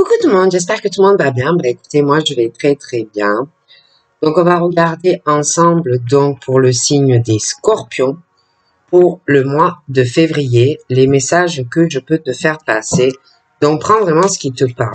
Coucou tout le monde, j'espère que tout le monde va bien. Écoutez, moi je vais très très bien. Donc on va regarder ensemble donc pour le signe des Scorpions pour le mois de février, les messages que je peux te faire passer. Donc prends vraiment ce qui te parle.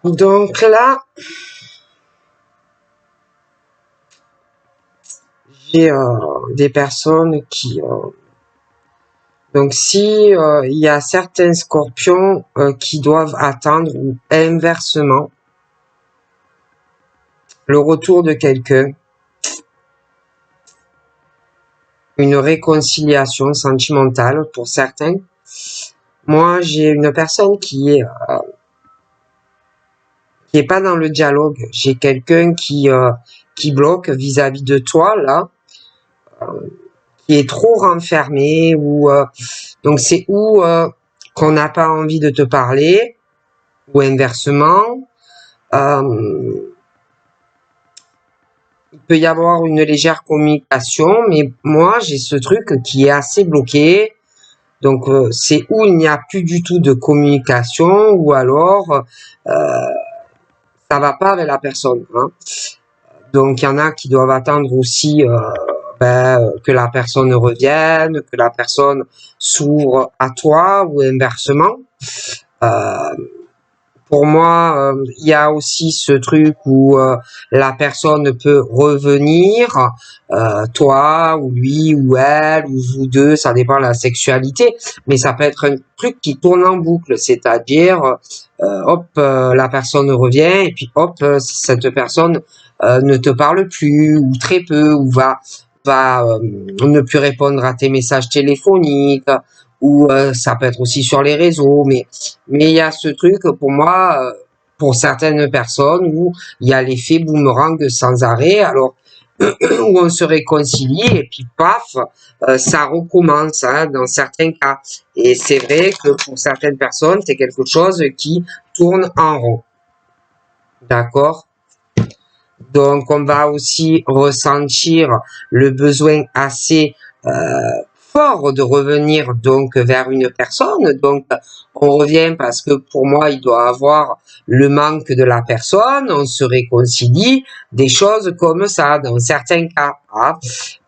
Donc là, j'ai des personnes qui... donc si il y a certains Scorpions qui doivent attendre ou inversement le retour de quelqu'un, une réconciliation sentimentale pour certains. Moi, j'ai une personne qui est pas dans le dialogue. J'ai quelqu'un qui bloque vis-à-vis de toi là, qui est trop renfermé ou donc c'est où qu'on n'a pas envie de te parler ou inversement. Il peut y avoir une légère communication, mais moi j'ai ce truc qui est assez bloqué. Donc c'est où il n'y a plus du tout de communication ou alors ça va pas avec la personne. Hein. Donc il y en a qui doivent attendre aussi que la personne revienne, que la personne s'ouvre à toi ou inversement. Euh, pour moi, il y a aussi ce truc où la personne peut revenir, toi ou lui ou elle ou vous deux, ça dépend de la sexualité, mais ça peut être un truc qui tourne en boucle, c'est-à-dire la personne revient et puis hop, cette personne ne te parle plus ou très peu ou va ne plus répondre à tes messages téléphoniques ou ça peut être aussi sur les réseaux, mais il y a ce truc pour moi, pour certaines personnes où il y a l'effet boomerang sans arrêt, alors où on se réconcilie et puis paf, ça recommence hein, dans certains cas. Et c'est vrai que pour certaines personnes, c'est quelque chose qui tourne en rond. D'accord? Donc, on va aussi ressentir le besoin assez fort de revenir donc vers une personne. Donc, on revient parce que pour moi, il doit avoir le manque de la personne. On se réconcilie, des choses comme ça dans certains cas. Hein.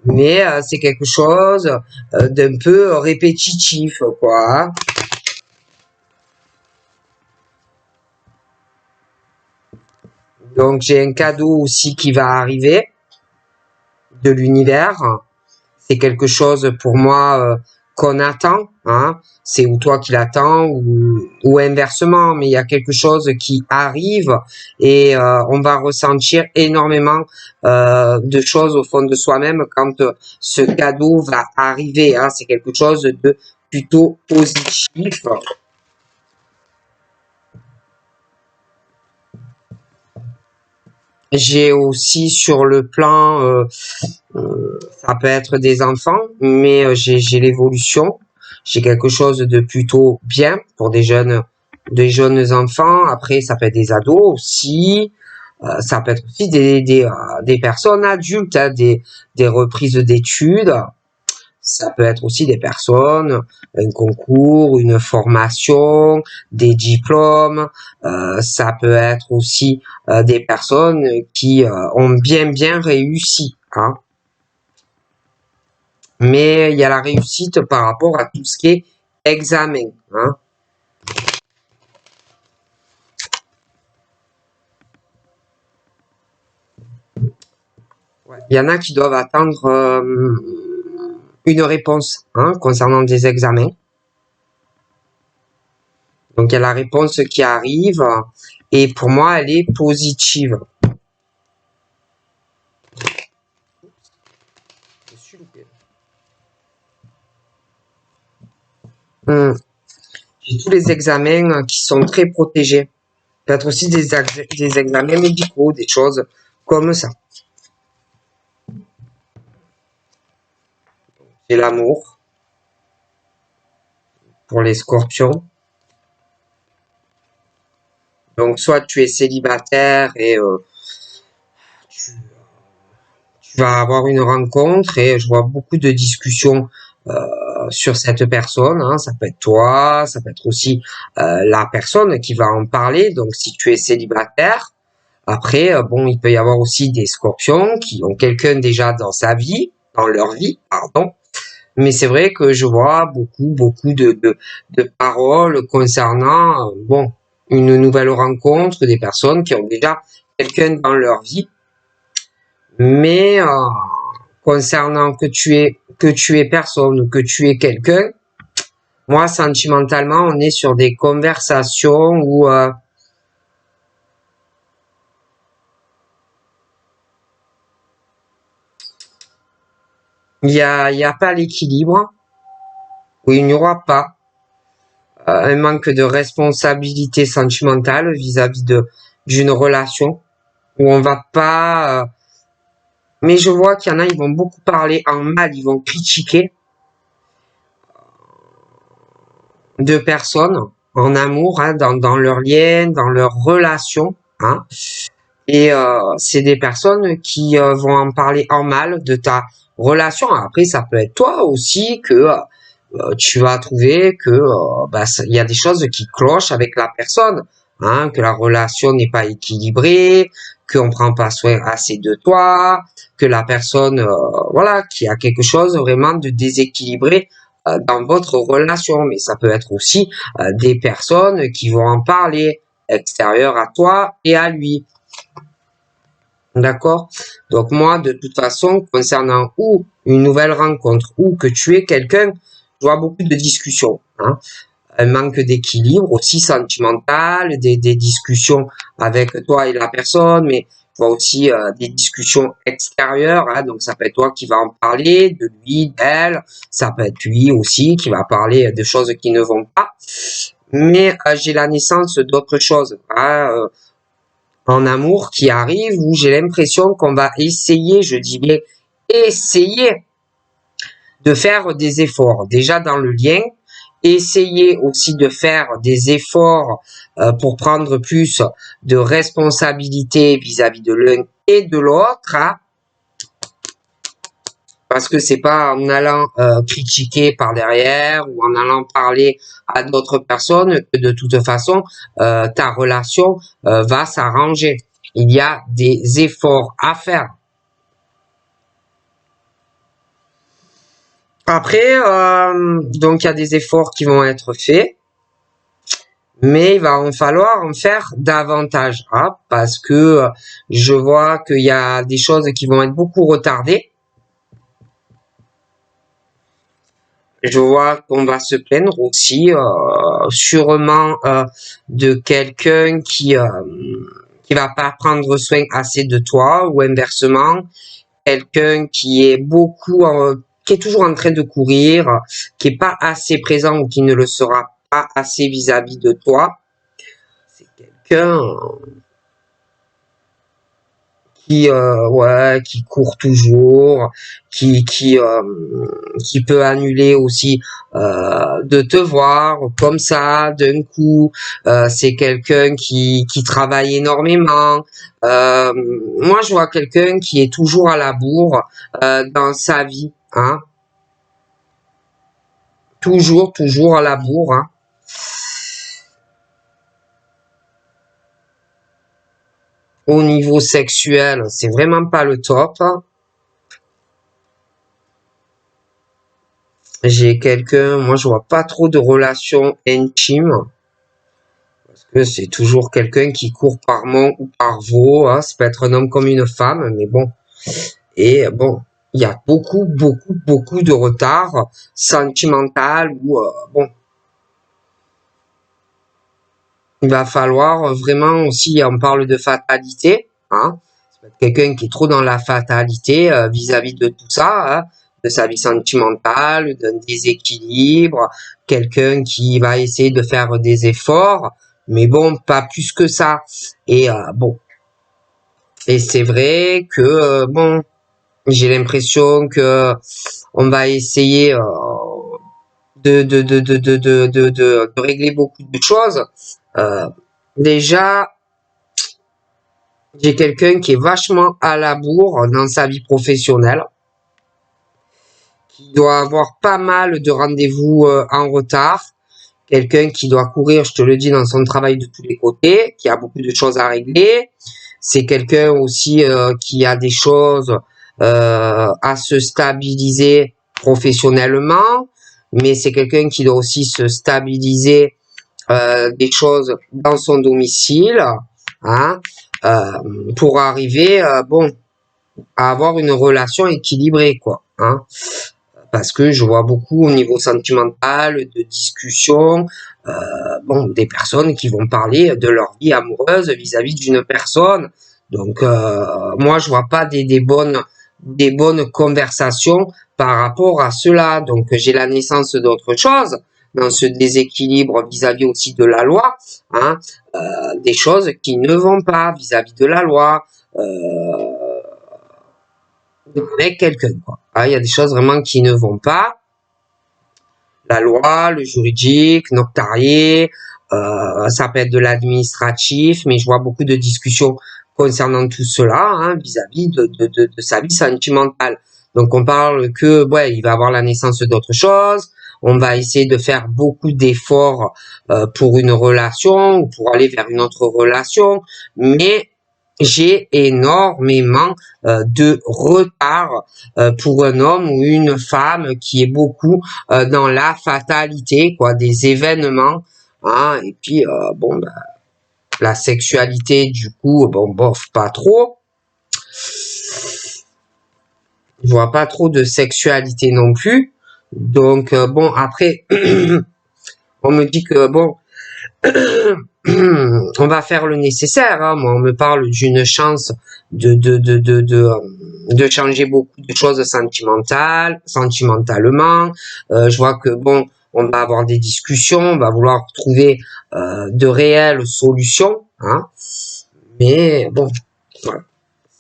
Mais c'est quelque chose d'un peu répétitif, quoi. Hein. Donc, j'ai un cadeau aussi qui va arriver de l'univers. C'est quelque chose pour moi qu'on attend, hein. C'est ou toi qui l'attends ou inversement, mais il y a quelque chose qui arrive et on va ressentir énormément de choses au fond de soi-même quand ce cadeau va arriver, hein. C'est quelque chose de plutôt positif. J'ai aussi sur le plan ça peut être des enfants, mais j'ai l'évolution. J'ai quelque chose de plutôt bien pour des jeunes enfants. Après, ça peut être des ados aussi. Ça peut être aussi des personnes adultes, hein, des reprises d'études. Ça peut être aussi des personnes, un concours, une formation, des diplômes. Ça peut être aussi des personnes qui ont bien réussi. Hein. Mais il y a la réussite par rapport à tout ce qui est examen. Hein. Ouais. Il y en a qui doivent attendre une réponse hein, concernant des examens. Donc il y a la réponse qui arrive et pour moi elle est positive. me suis loupé. J'ai tous les examens qui sont très protégés. Peut-être aussi des examens médicaux, des choses comme ça. C'est l'amour pour les scorpions. Donc, soit tu es célibataire et tu vas avoir une rencontre et je vois beaucoup de discussions sur cette personne. Hein. Ça peut être toi, ça peut être aussi la personne qui va en parler. Donc, si tu es célibataire, après, bon, il peut y avoir aussi des scorpions qui ont quelqu'un déjà dans sa vie, dans leur vie, pardon. Mais c'est vrai que je vois beaucoup de paroles concernant, bon, une nouvelle rencontre, des personnes qui ont déjà quelqu'un dans leur vie. Mais concernant que tu es personne ou que tu es quelqu'un, moi, sentimentalement, on est sur des conversations où il y a pas l'équilibre, où il n'y aura pas un manque de responsabilité sentimentale vis-à-vis d'une relation, où on va pas... mais je vois qu'il y en a, ils vont beaucoup parler en mal, ils vont critiquer de personnes en amour, hein, dans leur lien, dans leur relation, hein. Et c'est des personnes qui vont en parler en mal de ta relation. Après, ça peut être toi aussi que tu vas trouver que il y a des choses qui clochent avec la personne, hein, que la relation n'est pas équilibrée, qu'on prend pas soin assez de toi, que la personne, voilà, qui a quelque chose vraiment de déséquilibré dans votre relation. Mais ça peut être aussi des personnes qui vont en parler extérieures à toi et à lui. D'accord? Donc moi, de toute façon, concernant ou une nouvelle rencontre ou que tu es quelqu'un, je vois beaucoup de discussions. Hein. Un manque d'équilibre aussi sentimental, des discussions avec toi et la personne, mais je vois aussi des discussions extérieures. Hein. Donc ça peut être toi qui va en parler, de lui, d'elle. Ça peut être lui aussi qui va parler de choses qui ne vont pas. Mais j'ai la naissance d'autres choses. Hein, en amour qui arrive où j'ai l'impression qu'on va essayer, je dis bien essayer de faire des efforts déjà dans le lien, essayer aussi de faire des efforts pour prendre plus de responsabilité vis-à-vis de l'un et de l'autre, hein, parce que c'est pas en allant critiquer par derrière ou en allant parler à d'autres personnes que de toute façon ta relation va s'arranger. Il y a des efforts à faire. Après, donc il y a des efforts qui vont être faits, mais il va en falloir en faire davantage, hein, parce que je vois qu'il y a des choses qui vont être beaucoup retardées. Je vois qu'on va se plaindre aussi sûrement de quelqu'un qui va pas prendre soin assez de toi ou inversement quelqu'un qui est qui est toujours en train de courir, qui est pas assez présent ou qui ne le sera pas assez vis-à-vis de toi. C'est quelqu'un qui court toujours, qui peut annuler aussi de te voir comme ça d'un coup. C'est quelqu'un qui travaille énormément. Moi, je vois quelqu'un qui est toujours à la bourre dans sa vie, hein. Toujours à la bourre, hein. Au niveau sexuel, c'est vraiment pas le top. J'ai quelqu'un, moi je vois pas trop de relations intimes, parce que c'est toujours quelqu'un qui court par mont ou par veau, hein. Ça peut être un homme comme une femme, mais bon. Et bon, il y a beaucoup de retard sentimental ou bon. Il va falloir vraiment aussi, on parle de fatalité, hein. Quelqu'un qui est trop dans la fatalité vis-à-vis de tout ça, hein. de sa vie sentimentale, d'un déséquilibre, quelqu'un qui va essayer de faire des efforts, mais bon, pas plus que ça. Et bon, et c'est vrai que bon, j'ai l'impression que on va essayer de régler beaucoup de choses. Déjà, j'ai quelqu'un qui est vachement à la bourre dans sa vie professionnelle, qui doit avoir pas mal de rendez-vous en retard, quelqu'un qui doit courir, je te le dis, dans son travail de tous les côtés, qui a beaucoup de choses à régler. C'est quelqu'un aussi qui a des choses à se stabiliser professionnellement, mais c'est quelqu'un qui doit aussi se stabiliser des choses dans son domicile, hein, pour arriver, bon, à avoir une relation équilibrée, quoi, hein. Parce que je vois beaucoup au niveau sentimental, de discussions, bon, des personnes qui vont parler de leur vie amoureuse vis-à-vis d'une personne. Donc, moi, je vois pas des bonnes conversations par rapport à cela. Donc, j'ai la naissance d'autre chose dans ce déséquilibre vis-à-vis aussi de la loi, hein, des choses qui ne vont pas vis-à-vis de la loi. Avec quelqu'un, quoi. Ah, il y a des choses vraiment qui ne vont pas. La loi, le juridique, notarié, ça peut être de l'administratif, mais je vois beaucoup de discussions concernant tout cela, hein, vis-à-vis de sa vie sentimentale. Donc on parle que, ouais, il va avoir la naissance d'autre chose, on va essayer de faire beaucoup d'efforts pour une relation ou pour aller vers une autre relation, mais j'ai énormément de retard pour un homme ou une femme qui est beaucoup dans la fatalité, quoi, des événements, hein, et puis bon, bah, la sexualité, du coup, bon, bof, pas trop. Je vois pas trop de sexualité non plus. Donc bon, après, on me dit que bon, on va faire le nécessaire, hein. Moi, on me parle d'une chance de changer beaucoup de choses sentimentalement. Je vois que bon, on va avoir des discussions, on va vouloir trouver de réelles solutions, hein. Mais bon, voilà.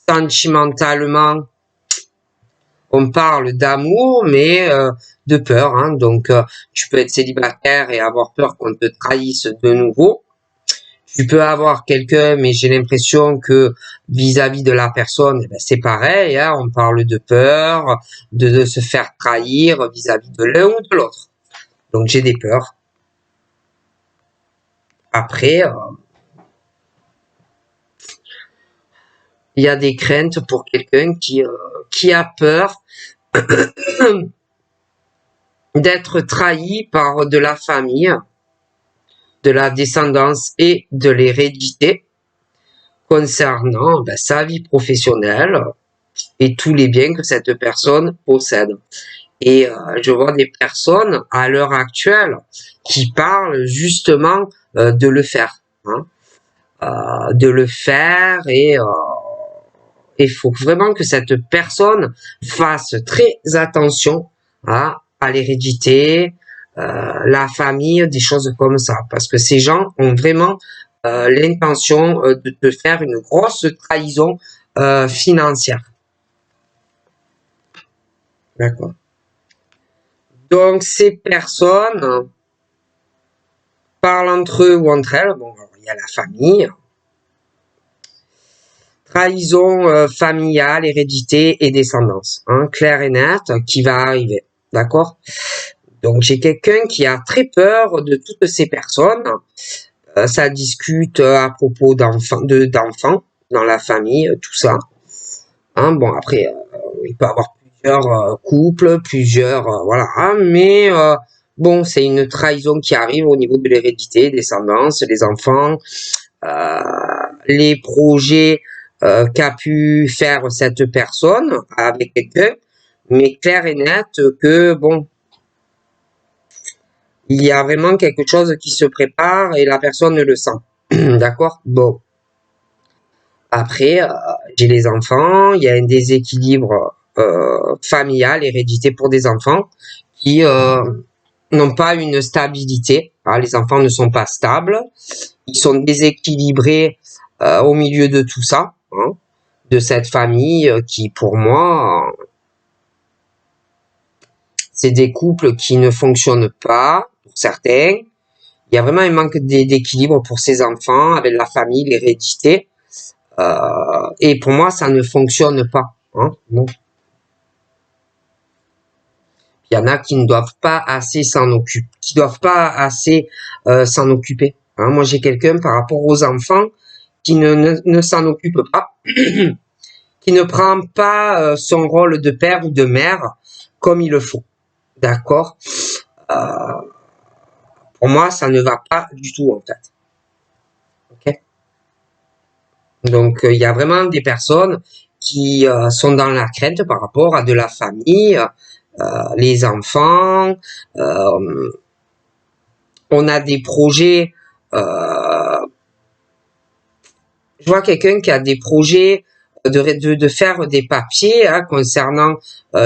Sentimentalement, on parle d'amour, mais de peur, hein. Donc, tu peux être célibataire et avoir peur qu'on te trahisse de nouveau. Tu peux avoir quelqu'un, mais j'ai l'impression que vis-à-vis de la personne, eh ben, c'est pareil, hein, on parle de peur, de se faire trahir vis-à-vis de l'un ou de l'autre. Donc j'ai des peurs. Après, il y a des craintes pour quelqu'un qui a peur d'être trahi par de la famille, de la descendance et de l'hérédité concernant sa vie professionnelle et tous les biens que cette personne possède. Et je vois des personnes à l'heure actuelle qui parlent justement de le faire, hein, de le faire, et il faut vraiment que cette personne fasse très attention à l'hérédité, la famille, des choses comme ça, parce que ces gens ont vraiment l'intention de faire une grosse trahison financière. D'accord. Donc ces personnes parlent entre eux ou entre elles. Bon, il y a la famille, trahison familiale, hérédité et descendance, hein, clair et net, qui va arriver. D'accord. Donc j'ai quelqu'un qui a très peur de toutes ces personnes. Ça discute à propos d'enfants dans la famille, tout ça. Hein, bon, après, il peut y avoir plusieurs couples, plusieurs, voilà. Hein, mais bon, c'est une trahison qui arrive au niveau de l'hérédité, descendance, les enfants, les projets qu'a pu faire cette personne avec quelqu'un, mais clair et net que, bon, il y a vraiment quelque chose qui se prépare et la personne le sent. D'accord? Bon. Après, j'ai les enfants, il y a un déséquilibre familiale, hérédité pour des enfants qui n'ont pas une stabilité. Hein, les enfants ne sont pas stables, ils sont déséquilibrés au milieu de tout ça, hein, de cette famille qui, pour moi, c'est des couples qui ne fonctionnent pas, pour certains. Il y a vraiment un manque d'équilibre pour ces enfants avec la famille, l'hérédité. Et pour moi, ça ne fonctionne pas. Hein, non. Il y en a qui ne doivent pas assez s'en occuper, qui doivent pas assez s'en occuper. Hein, moi, j'ai quelqu'un par rapport aux enfants qui ne s'en occupe pas, qui ne prend pas son rôle de père ou de mère comme il le faut. D'accord. Pour moi, ça ne va pas du tout, en fait. Ok. Donc, il y a vraiment des personnes qui sont dans la crainte par rapport à de la famille, les enfants. On a des projets. Je vois quelqu'un qui a des projets de faire des papiers hein, concernant,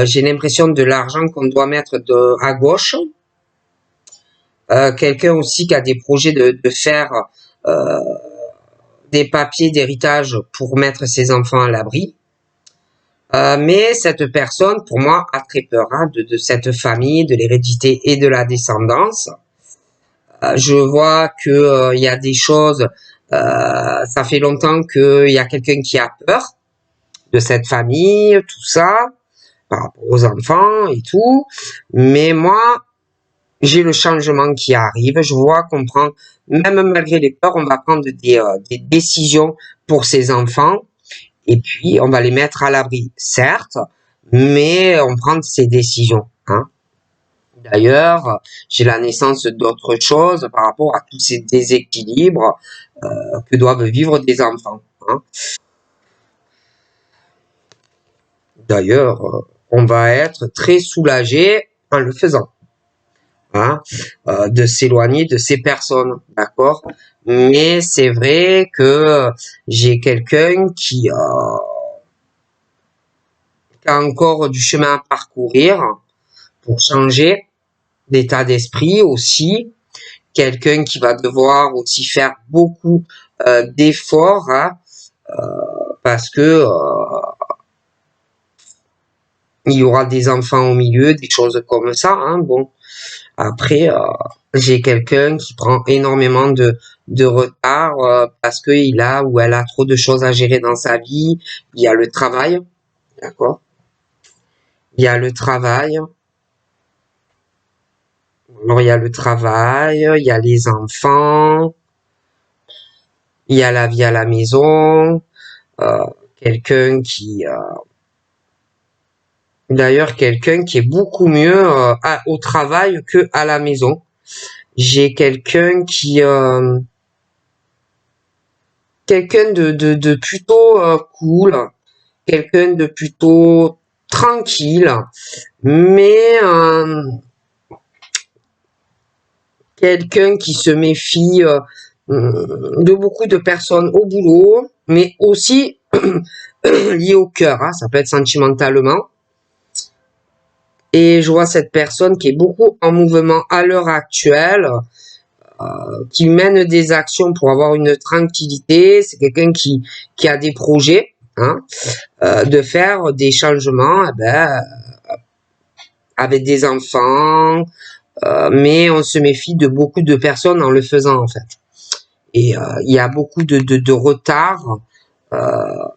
j'ai l'impression, de l'argent qu'on doit mettre à gauche. Quelqu'un aussi qui a des projets de faire des papiers d'héritage pour mettre ses enfants à l'abri. Mais cette personne, pour moi, a très peur hein, de cette famille, de l'hérédité et de la descendance. Je vois que il y a des choses, ça fait longtemps qu'il y a quelqu'un qui a peur de cette famille, tout ça, par rapport aux enfants et tout. Mais moi, j'ai le changement qui arrive. Je vois qu'on prend, même malgré les peurs, on va prendre des décisions pour ces enfants. Et puis, on va les mettre à l'abri, certes, mais on prend ces décisions. Hein. D'ailleurs, j'ai la naissance d'autres choses par rapport à tous ces déséquilibres que doivent vivre des enfants. Hein. D'ailleurs, on va être très soulagé en le faisant. Hein, de s'éloigner de ces personnes, d'accord. Mais c'est vrai que j'ai quelqu'un qui a encore du chemin à parcourir pour changer d'état d'esprit aussi. Quelqu'un qui va devoir aussi faire beaucoup d'efforts hein, parce que il y aura des enfants au milieu, des choses comme ça. Hein, bon, après, j'ai quelqu'un qui prend énormément de retard parce qu'il a ou elle a trop de choses à gérer dans sa vie. Il y a le travail, d'accord? Il y a le travail. Alors, il y a le travail, il y a les enfants, il y a la vie à la maison. Quelqu'un qui... D'ailleurs, quelqu'un qui est beaucoup mieux au travail que à la maison. J'ai quelqu'un qui... quelqu'un de plutôt cool, quelqu'un de plutôt tranquille, mais quelqu'un qui se méfie de beaucoup de personnes au boulot, mais aussi lié au cœur, hein, ça peut être sentimentalement. Et je vois cette personne qui est beaucoup en mouvement à l'heure actuelle, qui mène des actions pour avoir une tranquillité. C'est quelqu'un qui a des projets, hein, de faire des changements avec des enfants, mais on se méfie de beaucoup de personnes en le faisant en fait. Et il y a beaucoup de retard à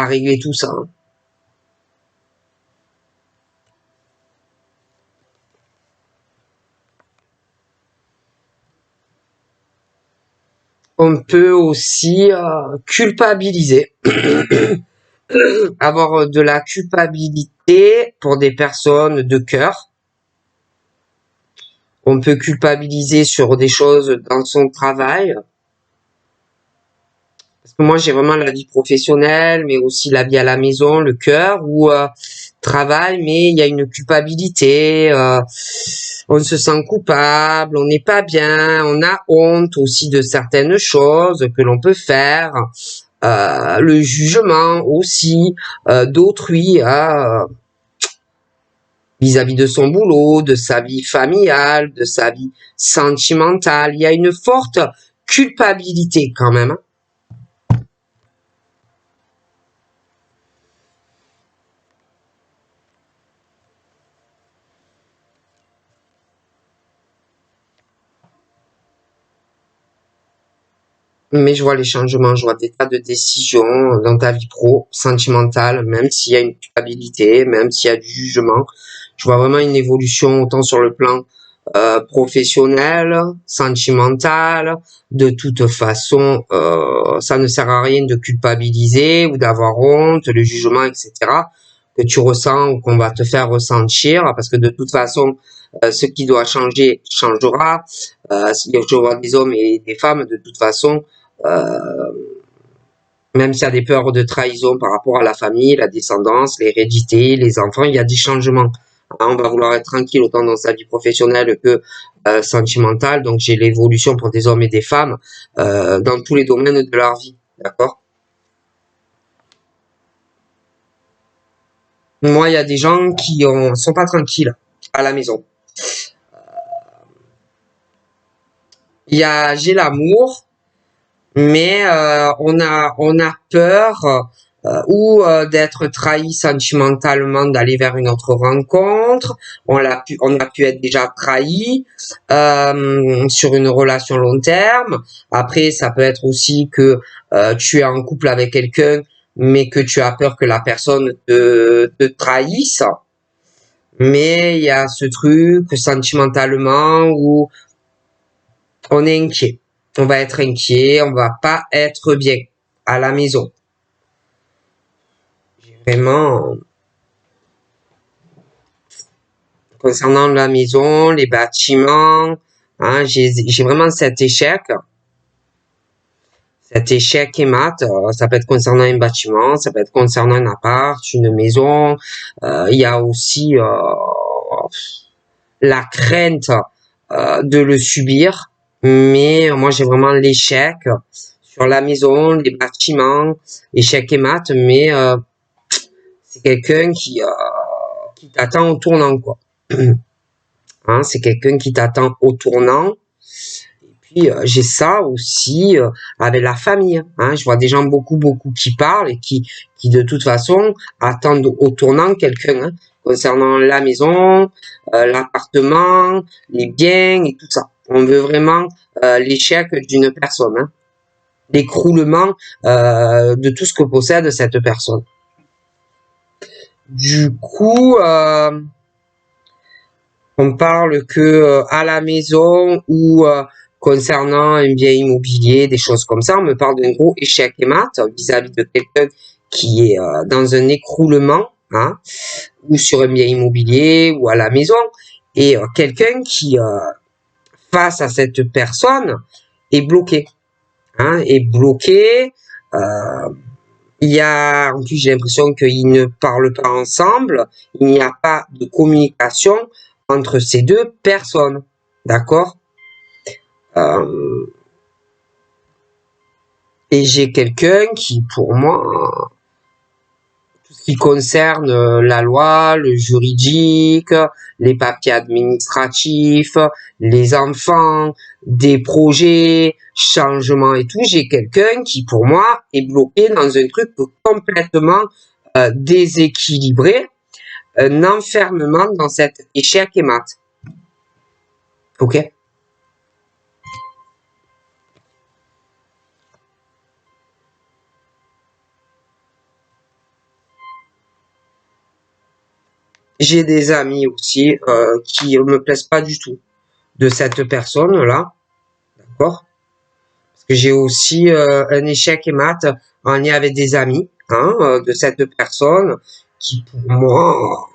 régler tout ça. Hein. On peut aussi culpabiliser, avoir de la culpabilité pour des personnes de cœur. On peut culpabiliser sur des choses dans son travail. Parce que moi, j'ai vraiment la vie professionnelle, mais aussi la vie à la maison, le cœur, où travail, mais il y a une culpabilité. On se sent coupable, on n'est pas bien, on a honte aussi de certaines choses que l'on peut faire. le jugement aussi d'autrui vis-à-vis de son boulot, de sa vie familiale, de sa vie sentimentale. Il y a une forte culpabilité quand même. Mais je vois les changements, je vois des tas de décisions dans ta vie pro, sentimentale, même s'il y a une culpabilité, même s'il y a du jugement. Je vois vraiment une évolution autant sur le plan professionnel, sentimental. De toute façon, ça ne sert à rien de culpabiliser ou d'avoir honte, le jugement, etc. que tu ressens ou qu'on va te faire ressentir, parce que de toute façon, ce qui doit changer changera. Je vois des hommes et des femmes, de toute façon, même s'il y a des peurs de trahison par rapport à la famille, la descendance, l'hérédité, les enfants, il y a des changements. On va vouloir être tranquille autant dans sa vie professionnelle que sentimentale. Donc j'ai l'évolution pour des hommes et des femmes dans tous les domaines de leur vie. D'accord? Moi, il y a des gens qui sont pas tranquilles à la maison. J'ai l'amour, mais on a peur d'être trahi sentimentalement, d'aller vers une autre rencontre. On a pu être déjà trahi sur une relation long terme. Après, ça peut être aussi que tu es en couple avec quelqu'un, mais que tu as peur que la personne te trahisse. Mais il y a ce truc sentimentalement où on est inquiet. On va être inquiet, on va pas être bien à la maison. Vraiment, concernant la maison, les bâtiments, hein, j'ai vraiment cet échec. Cet échec est mat, ça peut être concernant un bâtiment, ça peut être concernant un appart, une maison. Il y a aussi la crainte de le subir. Mais moi, j'ai vraiment l'échec sur la maison, les bâtiments, échec et mat, mais c'est quelqu'un qui t'attend au tournant, quoi. Hein, c'est quelqu'un qui t'attend au tournant. Et puis, j'ai ça aussi avec la famille. Hein. Je vois des gens beaucoup qui parlent et qui de toute façon, attendent au tournant quelqu'un. Hein, concernant la maison, l'appartement, les biens et tout ça. On veut vraiment l'échec d'une personne. Hein. L'écroulement de tout ce que possède cette personne. Du coup, on parle que à la maison ou concernant un bien immobilier, des choses comme ça, on me parle d'un gros échec et mat vis-à-vis de quelqu'un qui est dans un écroulement, hein, ou sur un bien immobilier ou à la maison, et quelqu'un qui, face à cette personne, est bloqué. Hein, est bloqué. En plus, j'ai l'impression qu'ils ne parlent pas ensemble. Il n'y a pas de communication entre ces deux personnes. D'accord? Et j'ai quelqu'un qui, pour moi, tout ce qui concerne la loi, le juridique, les papiers administratifs, les enfants, des projets, changements et tout, j'ai quelqu'un qui, pour moi, est bloqué dans un truc complètement déséquilibré, un enfermement dans cet échec et mat. Ok? J'ai des amis aussi qui me plaisent pas du tout de cette personne-là, d'accord? Parce que j'ai aussi un échec et mat en lien avec des amis hein, de cette personne qui, pour moi,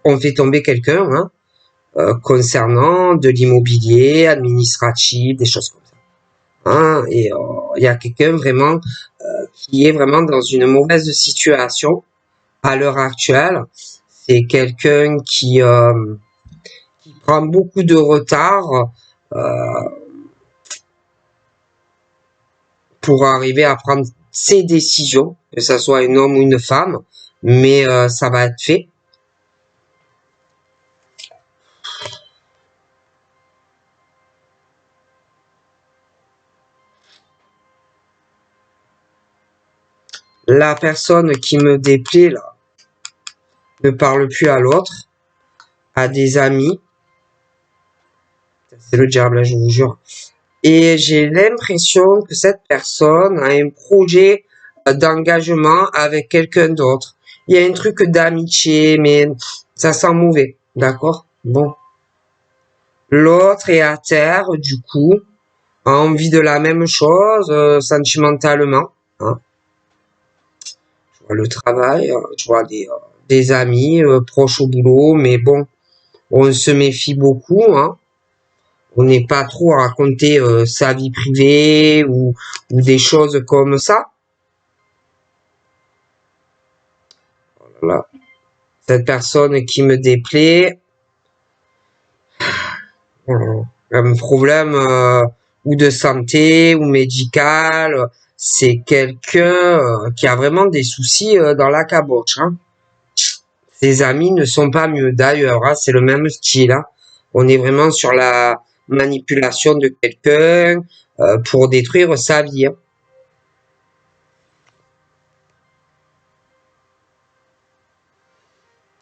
ont fait tomber quelqu'un hein, concernant de l'immobilier, administratif, des choses comme ça. Hein, et il y a quelqu'un vraiment qui est vraiment dans une mauvaise situation à l'heure actuelle. C'est quelqu'un qui prend beaucoup de retard pour arriver à prendre ses décisions, que ça soit un homme ou une femme, mais ça va être fait. La personne qui me déplaît, là, ne parle plus à l'autre, à des amis. C'est le diable, je vous jure. Et j'ai l'impression que cette personne a un projet d'engagement avec quelqu'un d'autre. Il y a un truc d'amitié, mais ça sent mauvais, d'accord? Bon. L'autre est à terre, du coup, a envie de la même chose, sentimentalement, hein. Tu vois, le travail, tu vois, des amis proches au boulot, mais bon, on se méfie beaucoup, hein. On n'est pas trop à raconter sa vie privée ou des choses comme ça. Voilà. Cette personne qui me déplaît, un problème ou de santé ou médical, c'est quelqu'un qui a vraiment des soucis dans la caboche, hein. Ses amis ne sont pas mieux d'ailleurs, hein, c'est le même style, hein. On est vraiment sur la manipulation de quelqu'un pour détruire sa vie, hein.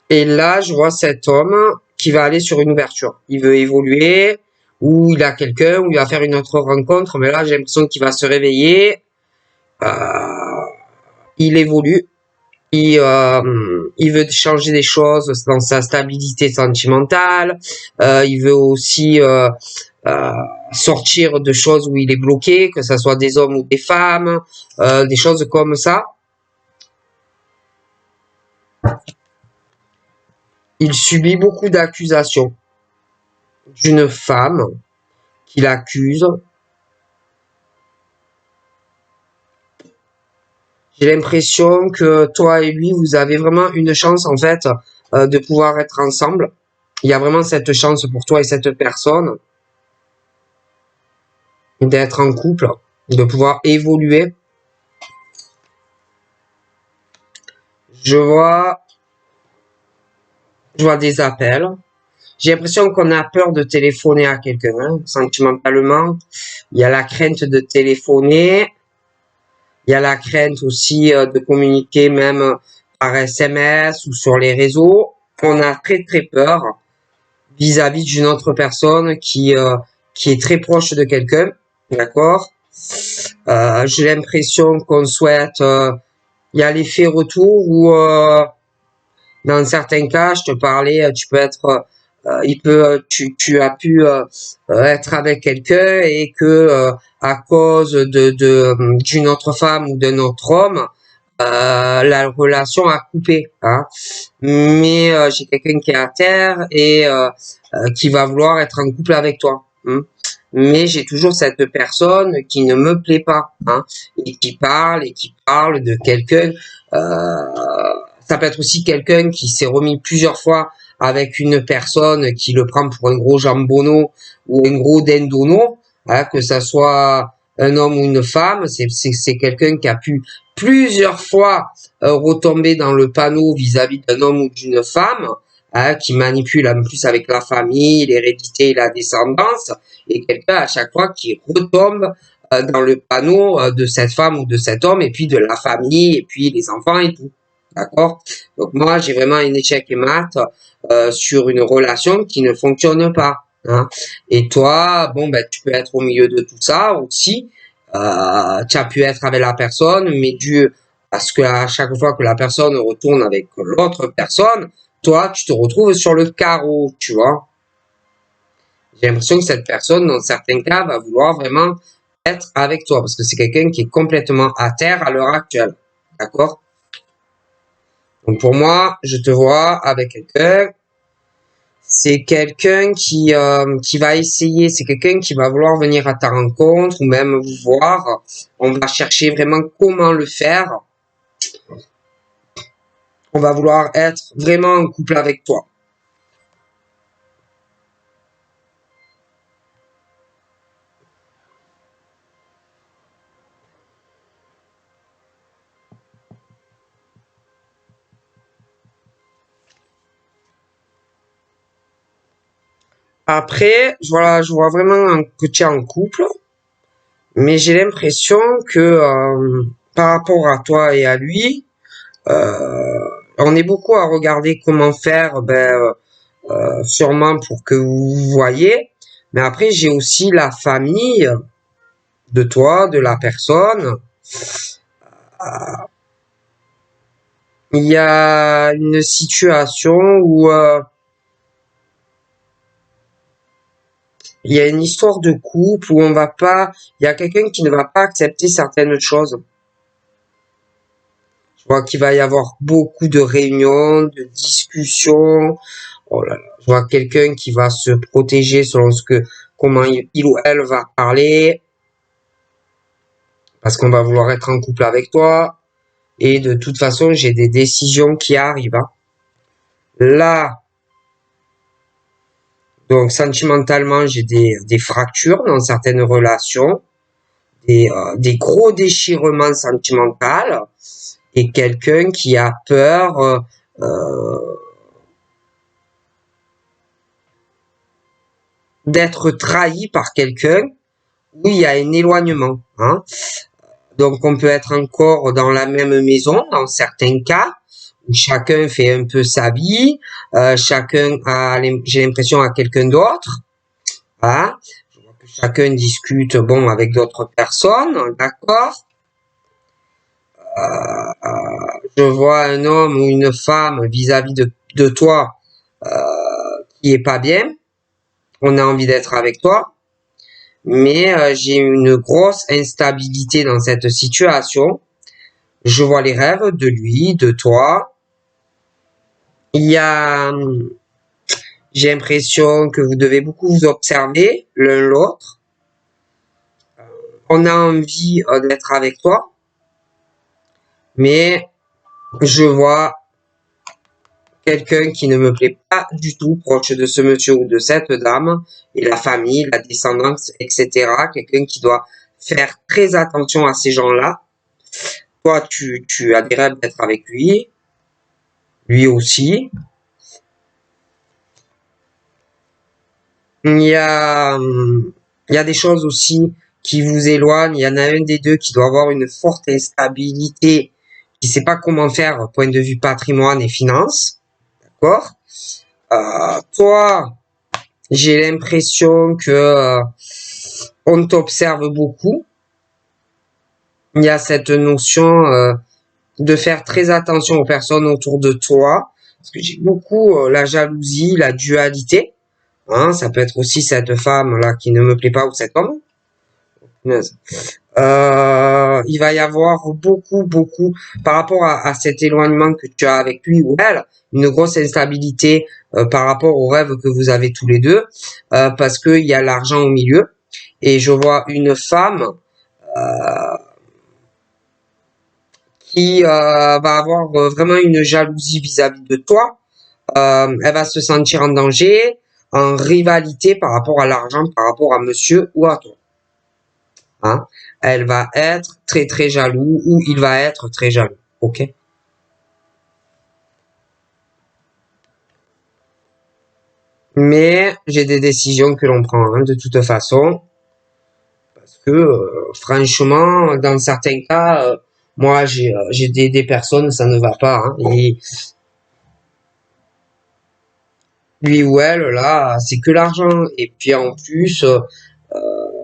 Et là, je vois cet homme qui va aller sur une ouverture. Il veut évoluer, ou il a quelqu'un, ou il va faire une autre rencontre, mais là, j'ai l'impression qu'il va se réveiller. Il évolue, il veut changer des choses dans sa stabilité sentimentale. Il veut aussi euh, sortir de choses où il est bloqué, que ce soit des hommes ou des femmes, des choses comme ça. Il subit beaucoup d'accusations d'une femme qui l'accuse. J'ai l'impression que toi et lui, vous avez vraiment une chance en fait de pouvoir être ensemble. Il y a vraiment cette chance pour toi et cette personne d'être en couple, de pouvoir évoluer. Je vois, je vois des appels. J'ai l'impression qu'on a peur de téléphoner à quelqu'un, hein, sentimentalement. Il y a la crainte de téléphoner. Il y a la crainte aussi de communiquer même par SMS ou sur les réseaux. On a très très peur vis-à-vis d'une autre personne qui est très proche de quelqu'un, d'accord? J'ai l'impression qu'on souhaite, il y a l'effet retour où dans certains cas, je te parlais, tu peux être, tu as pu être avec quelqu'un et que à cause d'une autre femme ou d'un autre homme, la relation a coupé, hein. Mais j'ai quelqu'un qui est à terre et qui va vouloir être en couple avec toi, hein. Mais j'ai toujours cette personne qui ne me plaît pas, hein, et qui parle de quelqu'un. Ça peut être aussi quelqu'un qui s'est remis plusieurs fois avec une personne qui le prend pour un gros jambonneau ou un gros dindono, hein, que ça soit un homme ou une femme, c'est quelqu'un qui a pu plusieurs fois retomber dans le panneau vis-à-vis d'un homme ou d'une femme, hein, qui manipule en plus avec la famille, l'hérédité et la descendance, et quelqu'un à chaque fois qui retombe dans le panneau de cette femme ou de cet homme, et puis de la famille, et puis les enfants et tout. D'accord? Donc moi, j'ai vraiment un échec et mat sur une relation qui ne fonctionne pas, hein. Et toi, bon, ben, tu peux être au milieu de tout ça aussi. Tu as pu être avec la personne, mais dû parce que à chaque fois que la personne retourne avec l'autre personne, toi, tu te retrouves sur le carreau, tu vois. J'ai l'impression que cette personne, dans certains cas, va vouloir vraiment être avec toi, parce que c'est quelqu'un qui est complètement à terre à l'heure actuelle. D'accord? Donc pour moi, je te vois avec quelqu'un, c'est quelqu'un qui va essayer, c'est quelqu'un qui va vouloir venir à ta rencontre ou même vous voir. On va chercher vraiment comment le faire. On va vouloir être vraiment en couple avec toi. Après, voilà, je vois vraiment que tu es en couple, mais j'ai l'impression que par rapport à toi et à lui, on est beaucoup à regarder comment faire, sûrement pour que vous vous voyez. Mais après, j'ai aussi la famille de toi, de la personne. Il y a une situation où il y a une histoire de couple où on va pas, il y a quelqu'un qui ne va pas accepter certaines choses. Je vois qu'il va y avoir beaucoup de réunions, de discussions. Oh là là. Je vois quelqu'un qui va se protéger selon comment il ou elle va parler, parce qu'on va vouloir être en couple avec toi. Et de toute façon, j'ai des décisions qui arrivent, hein. Là, donc sentimentalement, j'ai des fractures dans certaines relations, des gros déchirements sentimentaux, et quelqu'un qui a peur d'être trahi par quelqu'un où il y a un éloignement, hein. Donc on peut être encore dans la même maison dans certains cas où chacun fait un peu sa vie, chacun a, j'ai l'impression, à quelqu'un d'autre, hein. Je vois que chacun discute bon avec d'autres personnes, d'accord. Je vois un homme ou une femme vis-à-vis de toi qui est pas bien. On a envie d'être avec toi, mais j'ai une grosse instabilité dans cette situation. Je vois les rêves de lui, de toi. Il y a, j'ai l'impression que vous devez beaucoup vous observer l'un l'autre. On a envie d'être avec toi, mais je vois quelqu'un qui ne me plaît pas du tout proche de ce monsieur ou de cette dame, et la famille, la descendance, etc. Quelqu'un qui doit faire très attention à ces gens-là. Toi, tu as des rêves d'être avec lui aussi. Il y a, il y a des choses aussi qui vous éloignent. Il y en a un des deux qui doit avoir une forte instabilité, qui sait pas comment faire point de vue patrimoine et finances. D'accord? Toi, j'ai l'impression que on t'observe beaucoup. Il y a cette notion de faire très attention aux personnes autour de toi, parce que j'ai beaucoup la jalousie, la dualité. Hein, ça peut être aussi cette femme là qui ne me plaît pas ou cet homme. Il va y avoir beaucoup par rapport à cet éloignement que tu as avec lui ou elle, une grosse instabilité par rapport aux rêves que vous avez tous les deux, parce qu'il y a l'argent au milieu. Et je vois une femme qui va avoir vraiment une jalousie vis-à-vis de toi. Elle va se sentir en danger, en rivalité par rapport à l'argent, par rapport à monsieur ou à toi. Hein. Elle va être très jaloux ou il va être très jaloux. Ok? Mais j'ai des décisions que l'on prend hein, de toute façon parce que franchement, dans certains cas, moi j'ai des personnes ça ne va pas. Hein, et lui ou elle là, c'est que l'argent et puis en plus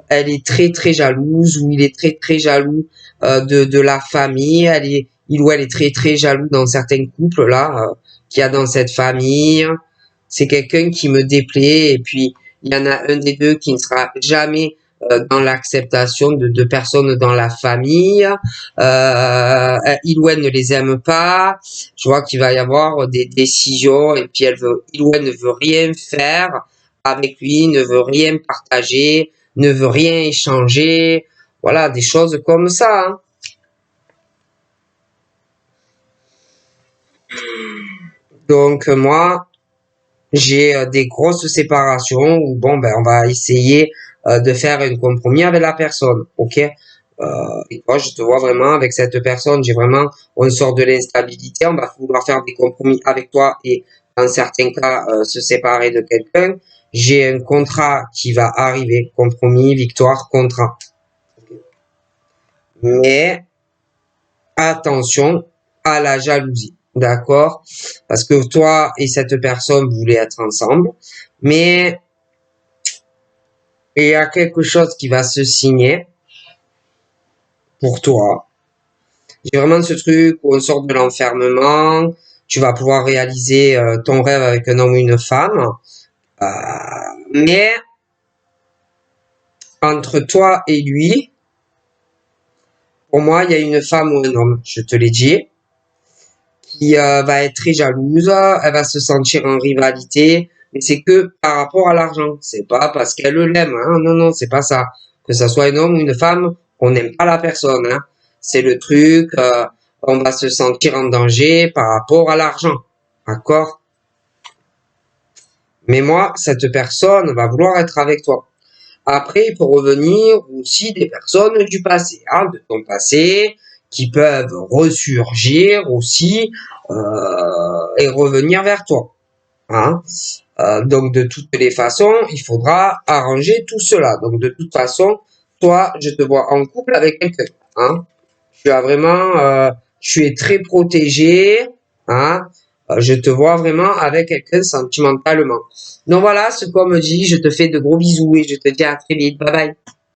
elle est très jalouse ou il est très jaloux de la famille. Il ou elle est très jaloux dans certains couples là qu'il y a dans cette famille. C'est quelqu'un qui me déplaît et puis il y en a un des deux qui ne sera jamais dans l'acceptation de personnes dans la famille. Il ou elle ne les aime pas. Je vois qu'il va y avoir des décisions et puis il ou elle ne veut rien faire avec lui, ne veut rien partager, ne veut rien échanger. Voilà, des choses comme ça. Hein. Donc moi, j'ai des grosses séparations où bon ben on va essayer de faire un compromis avec la personne, ok? Et moi je te vois vraiment avec cette personne, j'ai vraiment on sort de l'instabilité, on va vouloir faire des compromis avec toi et dans certains cas se séparer de quelqu'un j'ai un contrat qui va arriver, compromis, victoire, contrat. Mais attention à la jalousie, d'accord? Parce que toi et cette personne voulez être ensemble, mais il y a quelque chose qui va se signer pour toi. J'ai vraiment ce truc où on sort de l'enfermement, tu vas pouvoir réaliser ton rêve avec un homme ou une femme, euh, mais entre toi et lui, pour moi, il y a une femme ou un homme, je te l'ai dit, qui va être très jalouse, elle va se sentir en rivalité, mais c'est que par rapport à l'argent, c'est pas parce qu'elle l'aime, hein, non, non, c'est pas ça. Que ça soit un homme ou une femme, on n'aime pas la personne, hein. C'est le truc, on va se sentir en danger par rapport à l'argent, d'accord? Mais moi, cette personne va vouloir être avec toi. Après, il peut revenir aussi des personnes du passé, hein, de ton passé, qui peuvent ressurgir aussi et revenir vers toi. Hein. Donc, de toutes les façons, il faudra arranger tout cela. Donc, de toute façon, toi, je te vois en couple avec quelqu'un. Hein. Tu as vraiment, tu es très protégé. Hein. Je te vois vraiment avec quelqu'un sentimentalement. Donc voilà, ce qu'on me dit, je te fais de gros bisous et je te dis à très vite. Bye bye.